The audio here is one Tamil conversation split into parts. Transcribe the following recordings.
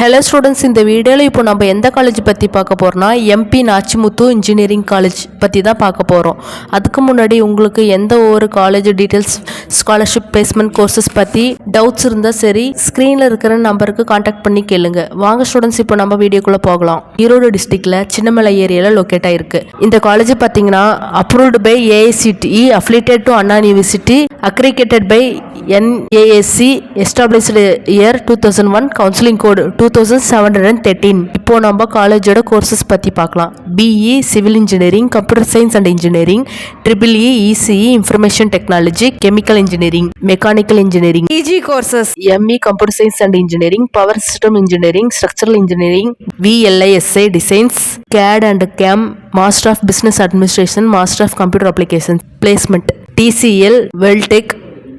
ஹலோ ஸ்டூடெண்ட்ஸ், இந்த வீடியோவில் இப்போ நம்ம எந்த காலேஜ் பற்றி பார்க்க போகிறோம்னா எம்பி நாச்சிமுத்து இன்ஜினியரிங் காலேஜ் பற்றி தான் பார்க்க போகிறோம். அதுக்கு முன்னாடி உங்களுக்கு எந்த ஒரு college details, scholarship, placement courses பற்றி டவுட்ஸ் இருந்தால் சரி, ஸ்க்ரீனில் இருக்கிற நம்பருக்கு காண்டாக்ட் பண்ணி கேளுங்க. வாங்க ஸ்டூடெண்ட்ஸ், இப்போ நம்ம வீடியோக்குள்ளே போகலாம். ஈரோடு டிஸ்ட்ரிக்டில் சின்னமலை ஏரியாவில் லொக்கேட் ஆகிருக்கு. இந்த காலேஜ் பார்த்தீங்கன்னா approved by AICTE, affiliated to Anna University, accredited by NAAC, established year 2001, counseling code 2713. இப்போ நம்ம காலேஜோட கோர்சஸ் பற்றி பார்க்கலாம். BE civil engineering, computer science and engineering, EEE ECE information technology, chemical engineering, mechanical engineering. PG courses ME computer science and engineering, power system engineering, structural engineering, VLISA designs, CAD and CAM, master of business administration, master of computer application. Placement TCL, Veltech,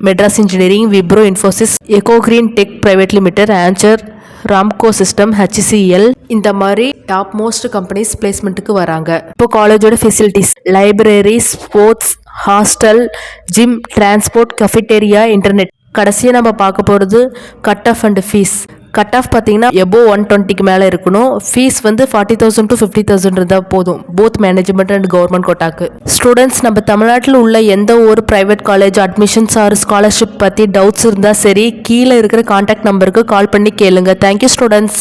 Madras engineering, Wipro Infosys, eco green tech private limited, answer, Ramco system, HCL, இந்த மாதிரி டாப் மோஸ்ட் கம்பெனிஸ் பிளேஸ்மெண்ட்டுக்கு வராங்க. இப்போ காலேஜோட facilities: library, sports, hostel, gym, transport, cafeteria, internet. கடைசியாக நம்ம பார்க்க போகிறது cut off and fees. Cut off பார்த்தீங்கன்னா எபோவ் 120க்கு மேலே இருக்கணும். ஃபீஸ் வந்து 40,000 to 50,000 இருந்தால் போதும், போத் மேனேஜ்மெண்ட் அண்ட் கவர்மெண்ட் கோட்டாக்கு. ஸ்டூடெண்ட்ஸ், நம்ம தமிழ்நாட்டில் உள்ள எந்த ஒரு private college admissions or scholarship பற்றி டவுட்ஸ் இருந்தால் சரி, கீழே இருக்கிற கான்டாக்ட் நம்பருக்கு கால் பண்ணி கேளுங்க. Thank you students.